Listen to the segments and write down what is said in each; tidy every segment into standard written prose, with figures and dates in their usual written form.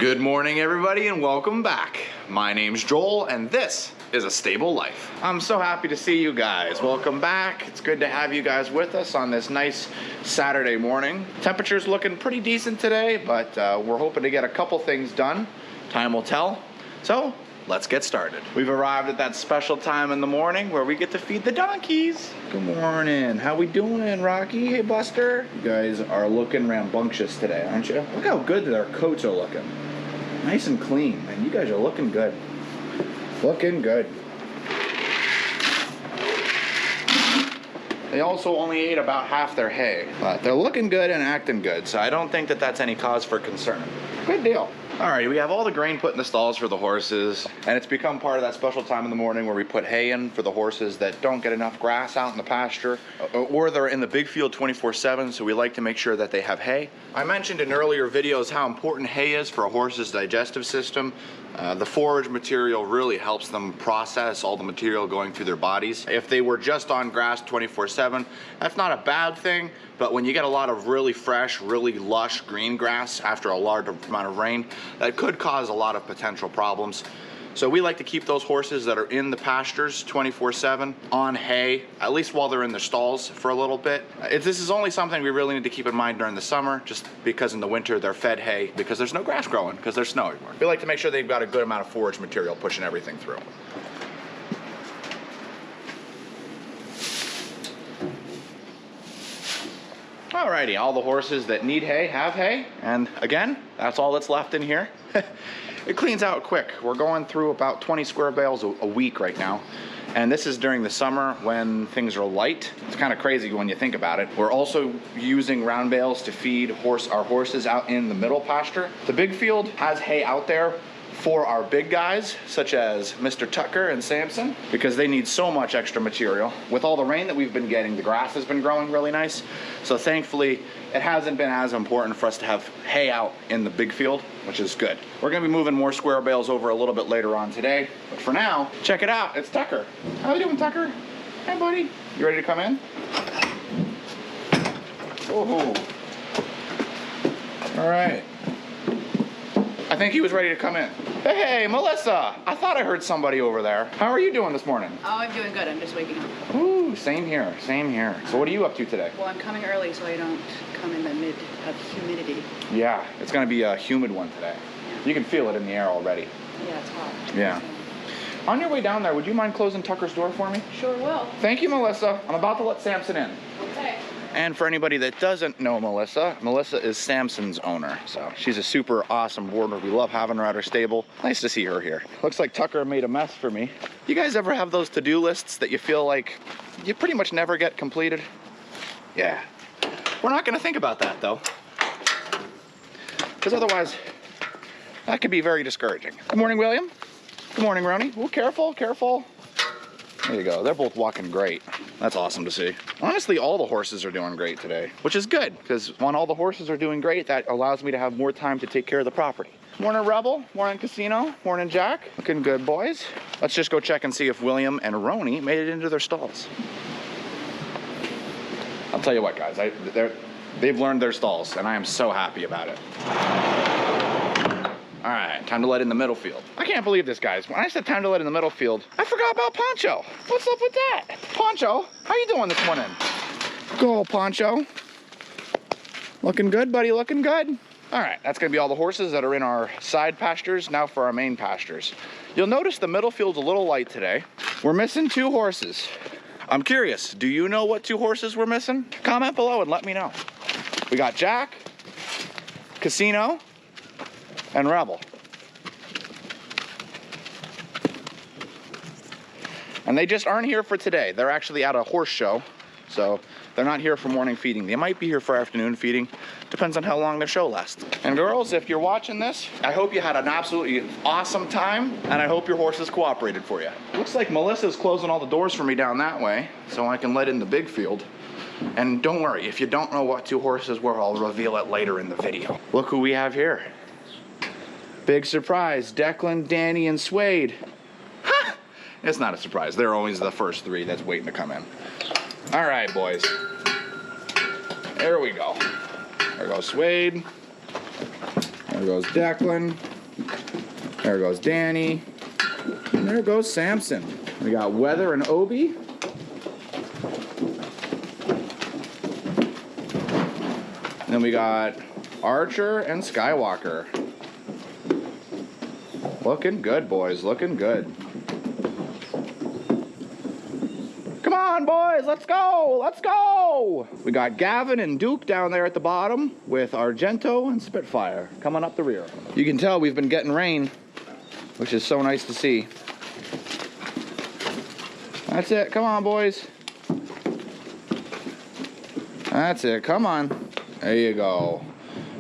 Good morning, everybody, and welcome back. My name's Joel, and this is A Stable Life. I'm so happy to see you guys. Welcome back. It's good to have you guys with us on this nice Saturday morning. Temperature's looking pretty decent today, but we're hoping to get a couple things done. Time will tell. So, let's get started. We've arrived at that special time in the morning where we get to feed the donkeys. Good morning. How we doing, Rocky? Hey, Buster. You guys are looking rambunctious today, aren't you? Look how good their coats are looking. Nice and clean, man. You guys are looking good. Looking good. They also only ate about half their hay, but they're looking good and acting good, so I don't think that that's any cause for concern. Good deal. Alright, we have all the grain put in the stalls for the horses, and it's become part of that special time in the morning where we put hay in for the horses that don't get enough grass out in the pasture, or they're in the big field 24/7, so we like to make sure that they have hay. I mentioned in earlier videos how important hay is for a horse's digestive system. The forage material really helps them process all the material going through their bodies. If they were just on grass 24/7, that's not a bad thing, but when you get a lot of really fresh, really lush green grass after a large amount of rain, that could cause a lot of potential problems. So we like to keep those horses that are in the pastures 24/7 on hay, at least while they're in their stalls for a little bit. This is only something we really need to keep in mind during the summer, just because in the winter they're fed hay because there's no grass growing, because there's snow everywhere. We like to make sure they've got a good amount of forage material pushing everything through. Alrighty, all the horses that need hay have hay, and again, that's all that's left in here. It cleans out quick. We're going through about 20 square bales a week right now, and this is during the summer when things are light. It's kind of crazy when you think about it. We're also using round bales to feed our horses out in the middle pasture. The big field has hay out there for our big guys, such as Mr. Tucker and Samson, because they need so much extra material. With all the rain that we've been getting, the grass has been growing really nice. So thankfully, it hasn't been as important for us to have hay out in the big field, which is good. We're gonna be moving more square bales over a little bit later on today. But for now, check it out, it's Tucker. How you doing, Tucker? Hey, buddy. You ready to come in? Oh. All right. I think he was ready to come in. Hey, Melissa! I thought I heard somebody over there. How are you doing this morning? Oh, I'm doing good. I'm just waking up. Ooh, same here, same here. So what are you up to today? Well, I'm coming early so I don't come in the mid of humidity. Yeah, it's gonna be a humid one today. Yeah. You can feel it in the air already. Yeah, it's hot. Yeah. On your way down there, would you mind closing Tucker's door for me? Sure will. Thank you, Melissa. I'm about to let Samson in. Okay. And for anybody that doesn't know Melissa, Melissa is Samson's owner. So she's a super awesome boarder. We love having her at our stable. Nice to see her here. Looks like Tucker made a mess for me. You guys ever have those to-do lists that you feel like you pretty much never get completed? Yeah. We're not gonna think about that though, because otherwise that could be very discouraging. Good morning, William. Good morning, Roni. Oh, careful, careful. There you go. They're both walking great. That's awesome to see. Honestly, all the horses are doing great today, which is good, because when all the horses are doing great, that allows me to have more time to take care of the property. Morning, Rebel. Morning, Casino. Morning, Jack. Looking good, boys. Let's just go check and see if William and Roni made it into their stalls. I'll tell you what, guys. They've learned their stalls, and I am so happy about it. All right, time to let in the middle field. I can't believe this, guys. When I said time to let in the middle field, I forgot about Poncho. What's up with that? Poncho, how you doing this morning? Go, Poncho. Looking good, buddy, looking good. All right, that's gonna be all the horses that are in our side pastures. Now for our main pastures. You'll notice the middle field's a little light today. We're missing 2 horses. I'm curious, do you know what 2 horses we're missing? Comment below and let me know. We got Jack, Casino, and Rebel. And they just aren't here for today. They're actually at a horse show, so they're not here for morning feeding. They might be here for afternoon feeding. Depends on how long their show lasts. And girls, if you're watching this, I hope you had an absolutely awesome time, and I hope your horses cooperated for you. Looks like Melissa's closing all the doors for me down that way, so I can let in the big field. And don't worry, if you don't know what 2 horses were, I'll reveal it later in the video. Look who we have here. Big surprise, Declan, Danny, and Suede. Ha! It's not a surprise. They're always the first 3 that's waiting to come in. All right, boys. There we go. There goes Suede. There goes Declan. There goes Danny. And there goes Samson. We got Weather and Obi. Then we got Archer and Skywalker. Looking good, boys. Looking good. Come on, boys. Let's go. Let's go. We got Gavin and Duke down there at the bottom with Argento and Spitfire coming up the rear. You can tell we've been getting rain, which is so nice to see. That's it. Come on, boys. That's it. Come on. There you go.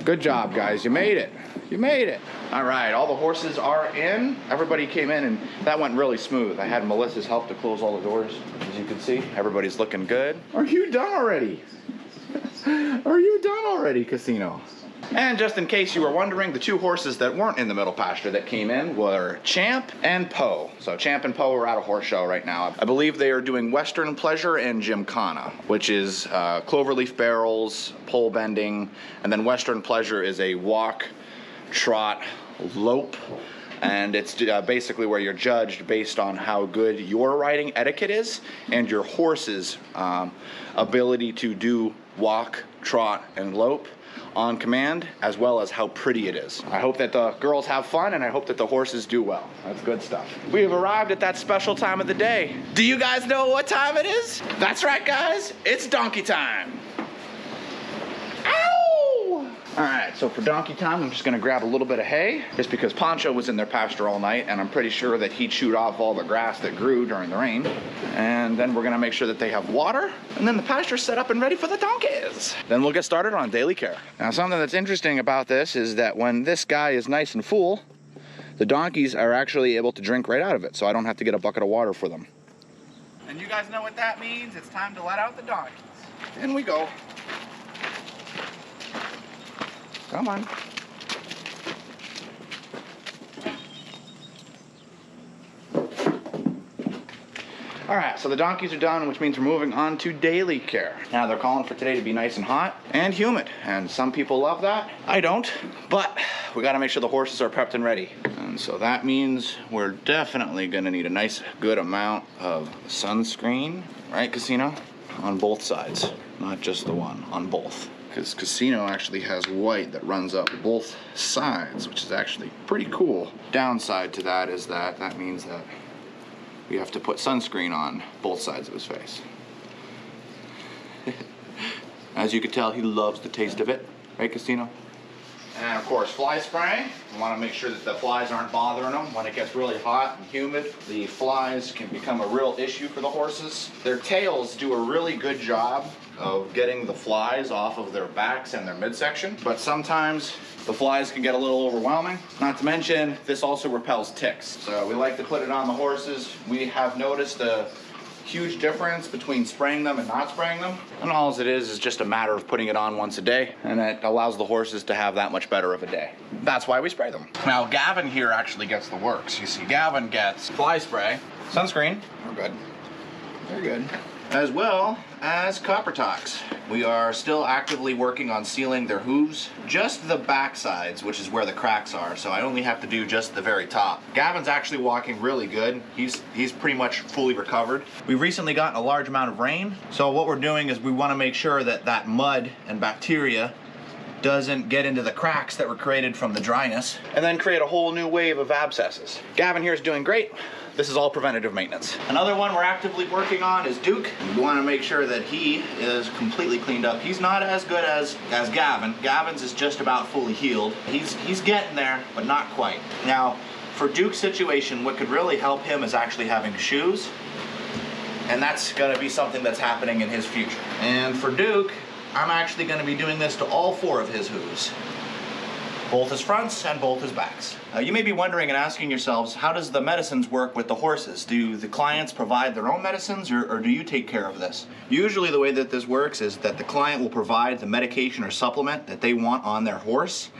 Good job, guys. You made it. You made it. All right, all the horses are in. Everybody came in, and that went really smooth. I had Melissa's help to close all the doors, as you can see. Everybody's looking good. Are you done already? Are you done already, Casino? And just in case you were wondering, the two horses that weren't in the middle pasture that came in were Champ and Poe. So Champ and Poe are at a horse show right now. I believe they are doing Western Pleasure and Gymkhana, which is cloverleaf barrels, pole bending, and then Western Pleasure is a walk, trot, lope, and it's basically where you're judged based on how good your riding etiquette is and your horse's ability to do walk, trot, and lope on command, as well as how pretty it is. I hope that the girls have fun, and I hope that the horses do well. That's good stuff. We have arrived at that special time of the day. Do you guys know what time it is? That's right, guys. It's donkey time. All right, so for donkey time, I'm just gonna grab a little bit of hay, just because Poncho was in their pasture all night, and I'm pretty sure that he chewed off all the grass that grew during the rain. And then we're gonna make sure that they have water, and then the pasture's set up and ready for the donkeys. Then we'll get started on daily care. Now, something that's interesting about this is that when this guy is nice and full, the donkeys are actually able to drink right out of it, so I don't have to get a bucket of water for them. And you guys know what that means? It's time to let out the donkeys. In we go. Come on. All right, so the donkeys are done, which means we're moving on to daily care. Now, they're calling for today to be nice and hot and humid, and some people love that. I don't, but we gotta make sure the horses are prepped and ready. And so that means we're definitely gonna need a nice, good amount of sunscreen, right, Casino? On both sides, not just the one, on both. Because Casino actually has white that runs up both sides, which is actually pretty cool. Downside to that is that means that we have to put sunscreen on both sides of his face. As you can tell, he loves the taste of it, right, Casino? And of course, fly spray. We want to make sure that the flies aren't bothering them. When it gets really hot and humid, the flies can become a real issue for the horses. Their tails do a really good job of getting the flies off of their backs and their midsection, but sometimes the flies can get a little overwhelming. Not to mention, this also repels ticks. So we like to put it on the horses. We have noticed a huge difference between spraying them and not spraying them. And all it is just a matter of putting it on once a day, and it allows the horses to have that much better of a day. That's why we spray them. Now, Gavin here actually gets the works. You see, Gavin gets fly spray, sunscreen, we're good, very good, as well as copper tox. We are still actively working on sealing their hooves, just the back sides, which is where the cracks are, so I only have to do just the very top. Gavin's actually walking really good. He's pretty much fully recovered. We've recently gotten a large amount of rain, so what we're doing is we want to make sure that that mud and bacteria doesn't get into the cracks that were created from the dryness, and then create a whole new wave of abscesses. Gavin here is doing great. This is all preventative maintenance. Another one we're actively working on is Duke. We want to make sure that he is completely cleaned up. He's not as good as Gavin. Gavin's is just about fully healed. He's getting there, but not quite. Now, for Duke's situation, what could really help him is actually having shoes, and that's gonna be something that's happening in his future. And for Duke, I'm actually gonna be doing this to all 4 of his hooves. Both his fronts and both his backs. You may be wondering and asking yourselves, how does the medicines work with the horses? Do the clients provide their own medicines, or do you take care of this? Usually the way that this works is that the client will provide the medication or supplement that they want on their horse.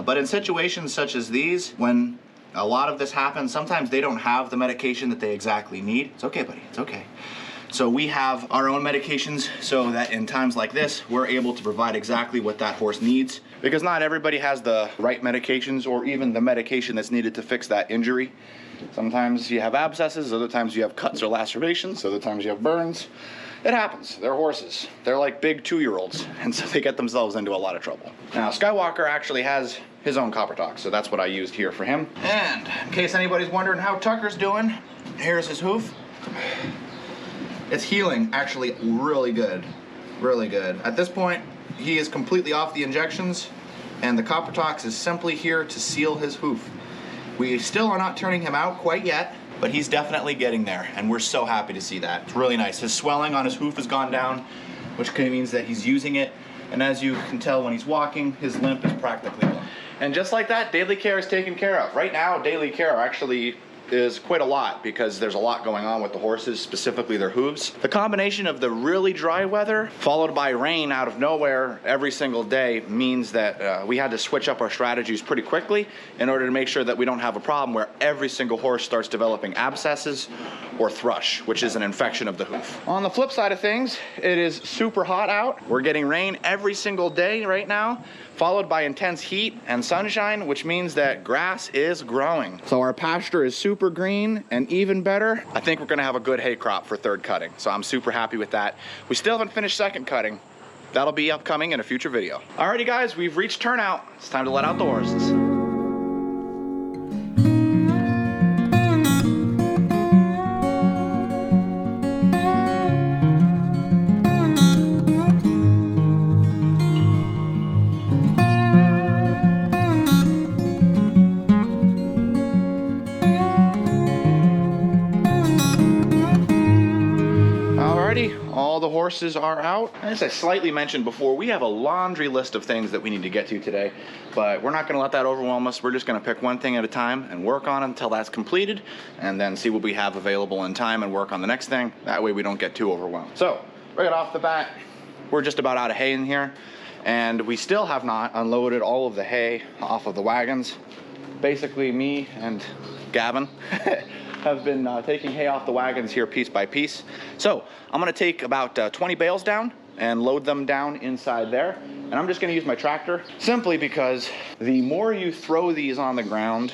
But in situations such as these, when a lot of this happens, sometimes they don't have the medication that they exactly need. It's okay, buddy, it's okay. So we have our own medications so that in times like this, we're able to provide exactly what that horse needs, because not everybody has the right medications or even the medication that's needed to fix that injury. Sometimes you have abscesses, other times you have cuts or lacerations, other times you have burns. It happens. They're horses. They're like big 2-year-olds, and so they get themselves into a lot of trouble. Now, Skywalker actually has his own copper tox, so that's what I used here for him. And in case anybody's wondering how Tucker's doing, here's his hoof. It's healing actually really good, really good. At this point, he is completely off the injections, and the copper tox is simply here to seal his hoof. We still are not turning him out quite yet, but he's definitely getting there, and we're so happy to see that. It's really nice. His swelling on his hoof has gone down, which means that he's using it, and as you can tell when he's walking, his limp is practically gone. And just like that, daily care is taken care of. Right now, daily care actually is quite a lot because there's a lot going on with the horses, specifically their hooves. The combination of the really dry weather followed by rain out of nowhere every single day means that we had to switch up our strategies pretty quickly in order to make sure that we don't have a problem where every single horse starts developing abscesses or thrush, which is an infection of the hoof. On the flip side of things, it is super hot out. We're getting rain every single day right now, followed by intense heat and sunshine, which means that grass is growing. So our pasture is super green, and even better, I think we're gonna have a good hay crop for third cutting. So I'm super happy with that. We still haven't finished second cutting. That'll be upcoming in a future video. Alrighty guys, we've reached turnout. It's time to let out the horses. All the horses are out. As I slightly mentioned before, we have a laundry list of things that we need to get to today, but we're not gonna let that overwhelm us. We're just gonna pick one thing at a time and work on it until that's completed, and then see what we have available in time and work on the next thing. That way we don't get too overwhelmed. So, right off the bat, we're just about out of hay in here, and we still have not unloaded all of the hay off of the wagons. Basically, me and Gavin have been taking hay off the wagons here piece by piece. So I'm gonna take about 20 bales down and load them down inside there. And I'm just gonna use my tractor simply because the more you throw these on the ground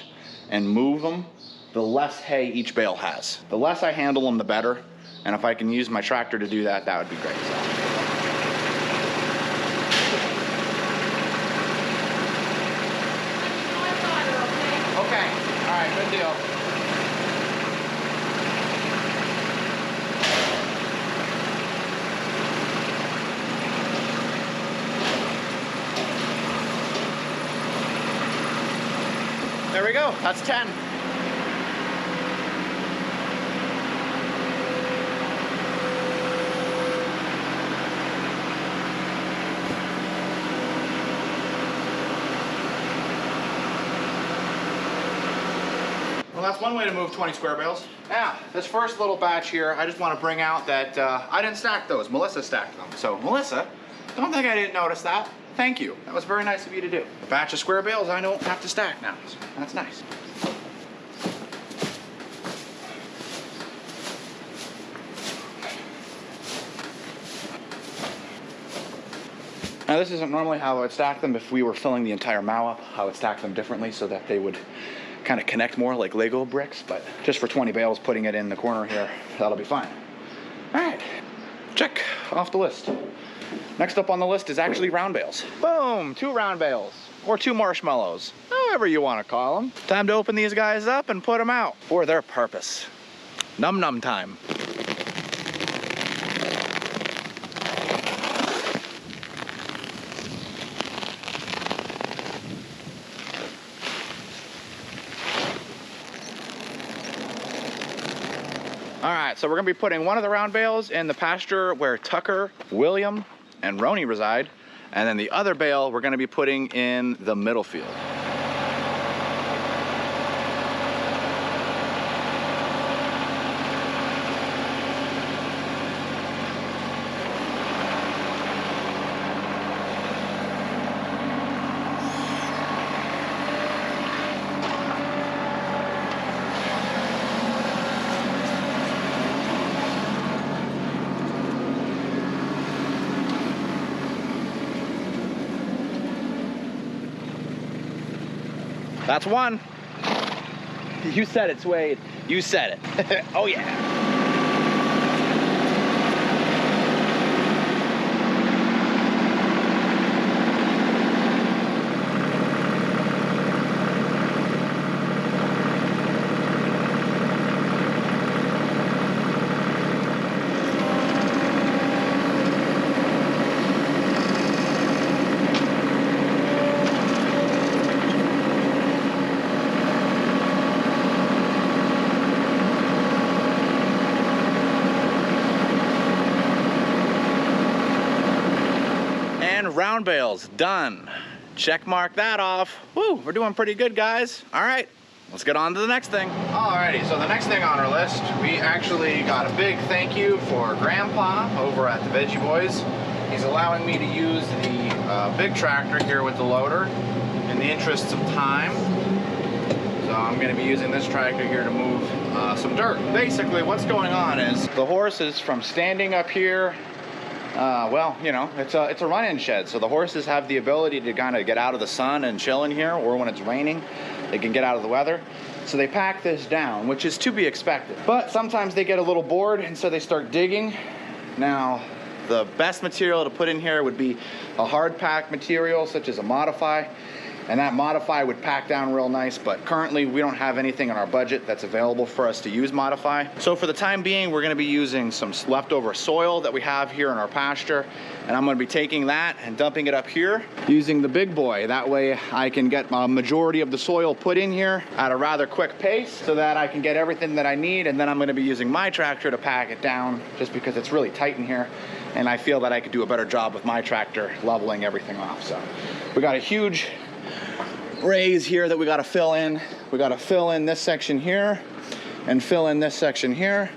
and move them, the less hay each bale has. The less I handle them, the better. And if I can use my tractor to do that, that would be great. Okay, all right, good deal. There we go, that's 10. Well, that's one way to move 20 square bales. Now, this first little batch here, I just want to bring out that I didn't stack those. Melissa stacked them. So, Melissa, don't think I didn't notice that. Thank you. That was very nice of you to do. A batch of square bales I don't have to stack now. So that's nice. Now this isn't normally how I would stack them. If we were filling the entire mow up, I would stack them differently so that they would kind of connect more like Lego bricks, but just for 20 bales, putting it in the corner here, that'll be fine. All right, check off the list. Next up on the list is actually round bales. Boom, 2 round bales, or 2 marshmallows, however you want to call them. Time to open these guys up and put them out for their purpose. Num num time. All right, so we're gonna be putting one of the round bales in the pasture where Tucker, William, and Roni reside, and then the other bale we're gonna be putting in the middle field. That's one. You said it, Suede. You said it. Oh yeah. Round bales done. Check mark that off. Woo, we're doing pretty good, guys. All right, let's get on to the next thing. Alrighty, so the next thing on our list, we actually got a big thank you for Grandpa over at the Veggie Boys. He's allowing me to use the big tractor here with the loader in the interests of time. So I'm going to be using this tractor here to move some dirt. Basically, what's going on is the horses from standing up here, well, you know, it's a run-in shed, so the horses have the ability to kind of get out of the sun and chill in here, or when it's raining, they can get out of the weather. So they pack this down, which is to be expected. But sometimes they get a little bored, and so they start digging. Now, the best material to put in here would be a hard pack material, such as a Modify. And that Modify would pack down real nice, but currently we don't have anything in our budget that's available for us to use Modify. So for the time being, we're gonna be using some leftover soil that we have here in our pasture, and I'm gonna be taking that and dumping it up here using the big boy. That way I can get a majority of the soil put in here at a rather quick pace so that I can get everything that I need, and then I'm gonna be using my tractor to pack it down just because it's really tight in here, and I feel that I could do a better job with my tractor leveling everything off. So we got a huge raise here that we got to fill in. We got to fill in this section here and fill in this section here,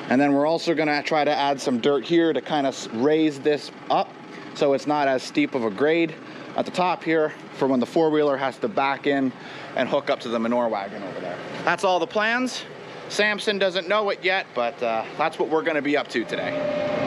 and then we're also going to try to add some dirt here to kind of raise this up so it's not as steep of a grade at the top here for when the four-wheeler has to back in and hook up to the manure wagon over there. That's all the plans. Samson doesn't know it yet, but that's what we're going to be up to today.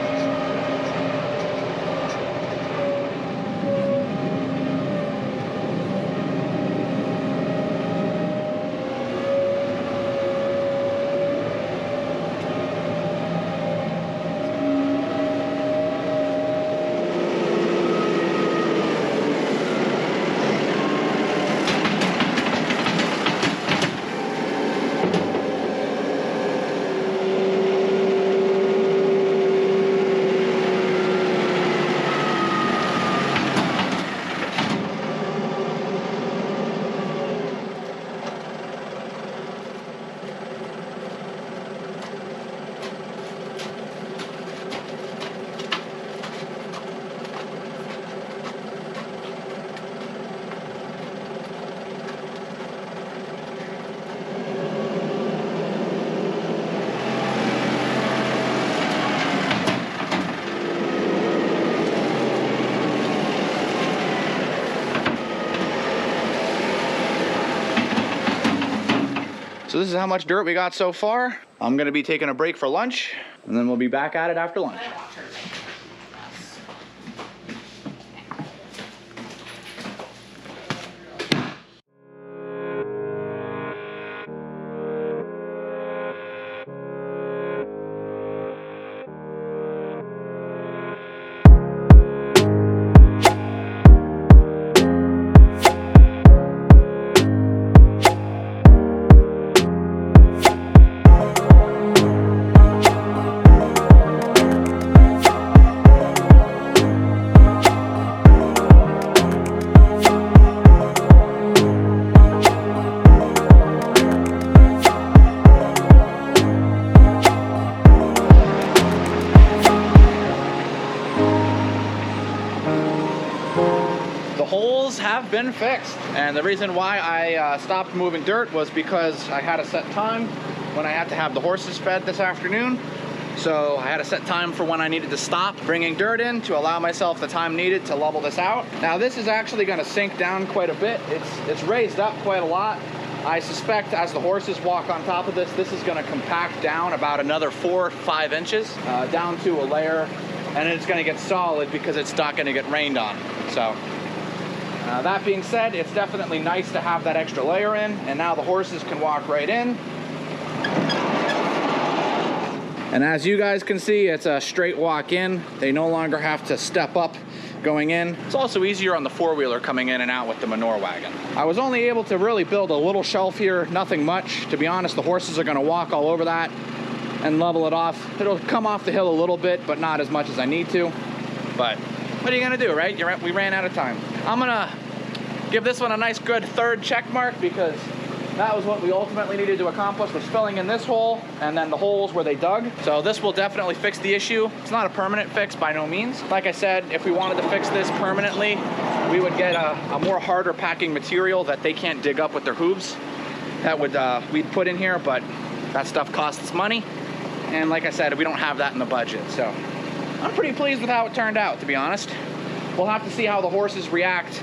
So this is how much dirt we got so far. I'm gonna be taking a break for lunch, and then we'll be back at it after lunch. Have been fixed, and the reason why I stopped moving dirt was because I had a set time when I had to have the horses fed this afternoon. So I had a set time for when I needed to stop bringing dirt in to allow myself the time needed to level this out. Now this is actually going to sink down quite a bit. It's raised up quite a lot. I suspect as the horses walk on top of this, this is going to compact down about another 4 or 5 inches down to a layer, and it's going to get solid because it's not going to get rained on. So That being said, it's definitely nice to have that extra layer in, and now the horses can walk right in. And as you guys can see, it's a straight walk in. They no longer have to step up going in. It's also easier on the four-wheeler coming in and out with the manure wagon. I was only able to really build a little shelf here, nothing much. To be honest, the horses are gonna walk all over that and level it off. It'll come off the hill a little bit, but not as much as I need to. But what are you gonna do, right? We ran out of time. I'm gonna give this one a nice good third check mark because that was what we ultimately needed to accomplish, was filling in this hole and then the holes where they dug. So this will definitely fix the issue. It's not a permanent fix by no means. Like I said, if we wanted to fix this permanently, we would get a more harder packing material that they can't dig up with their hooves. That would we'd put in here, but that stuff costs money. And like I said, we don't have that in the budget. So I'm pretty pleased with how it turned out, to be honest. We'll have to see how the horses react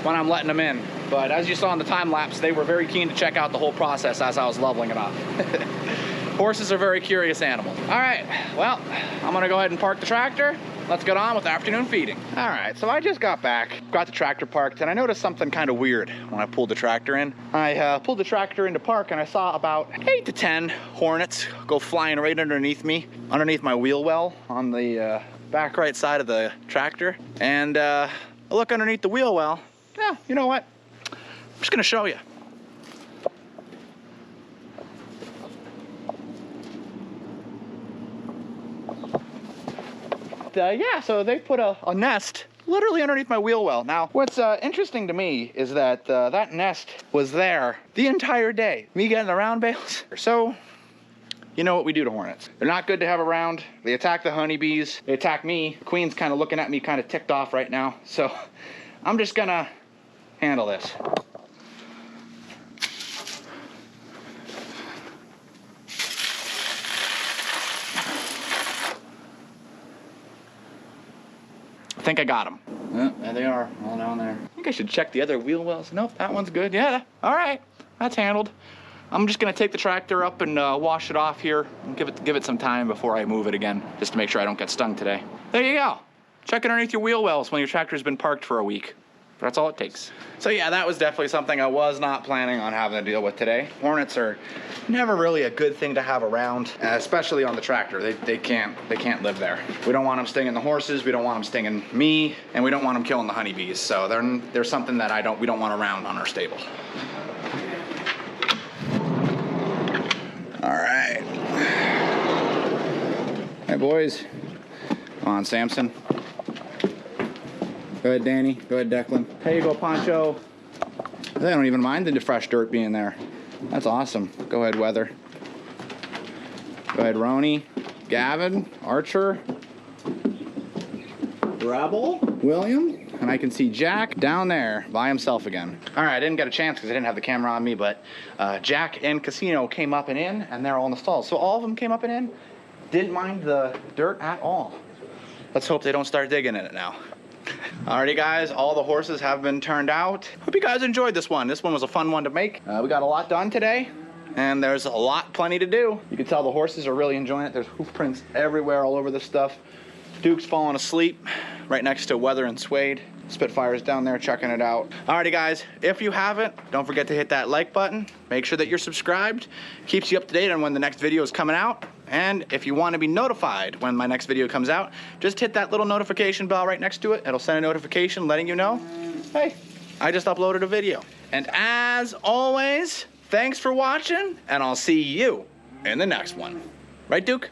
when I'm letting them in. But as you saw in the time lapse, they were very keen to check out the whole process as I was leveling it off. Horses are very curious animals. All right, well, I'm gonna go ahead and park the tractor. Let's get on with afternoon feeding. All right, so I just got back, got the tractor parked, and I noticed something kind of weird when I pulled the tractor in. I pulled the tractor into park and I saw about 8 to 10 hornets go flying right underneath me, underneath my wheel well on the back right side of the tractor. And I look underneath the wheel well. Yeah, you know what? I'm just gonna show you. Yeah, so they put a nest literally underneath my wheel well. Now, what's interesting to me is that that nest was there the entire day. Me getting the round bales. So, you know what we do to hornets. They're not good to have around. They attack the honeybees. They attack me. Queen's kind of looking at me kind of ticked off right now. So I'm just gonna handle this. I think I got them. Oh, there they are, all down there. I think I should check the other wheel wells. Nope, that one's good. Yeah, all right, that's handled. I'm just gonna take the tractor up and wash it off here and give it some time before I move it again, just to make sure I don't get stung today. There you go. Check underneath your wheel wells when your tractor's been parked for a week. That's all it takes. So yeah, that was definitely something I was not planning on having to deal with today. Hornets are never really a good thing to have around, especially on the tractor. They can't live there. We don't want them stinging the horses, we don't want them stinging me, and we don't want them killing the honeybees. So they're something that we don't want around on our stable. All right. Hey boys. Come on, Samson. Go ahead, Danny. Go ahead, Declan. There you go, Poncho. They don't even mind the fresh dirt being there. That's awesome. Go ahead, Weather. Go ahead, Roni. Gavin. Archer. Rebel. William. And I can see Jack down there by himself again. All right, I didn't get a chance because I didn't have the camera on me, but Jack and Casino came up and in, and they're all in the stalls. So all of them came up and in, didn't mind the dirt at all. Let's hope they don't start digging in it now. Alrighty guys, all the horses have been turned out. Hope you guys enjoyed this one. This one was a fun one to make. We got a lot done today, and there's plenty to do. You can tell the horses are really enjoying it. There's hoof prints everywhere all over this stuff. Duke's falling asleep right next to Weather and Suede. Spitfire's down there checking it out. Alrighty guys, if you haven't, don't forget to hit that like button. Make sure that you're subscribed. Keeps you up to date on when the next video is coming out. And if you want to be notified when my next video comes out, just hit that little notification bell right next to it. It'll send a notification letting you know, hey, I just uploaded a video. And as always, thanks for watching, and I'll see you in the next one. Right, Duke?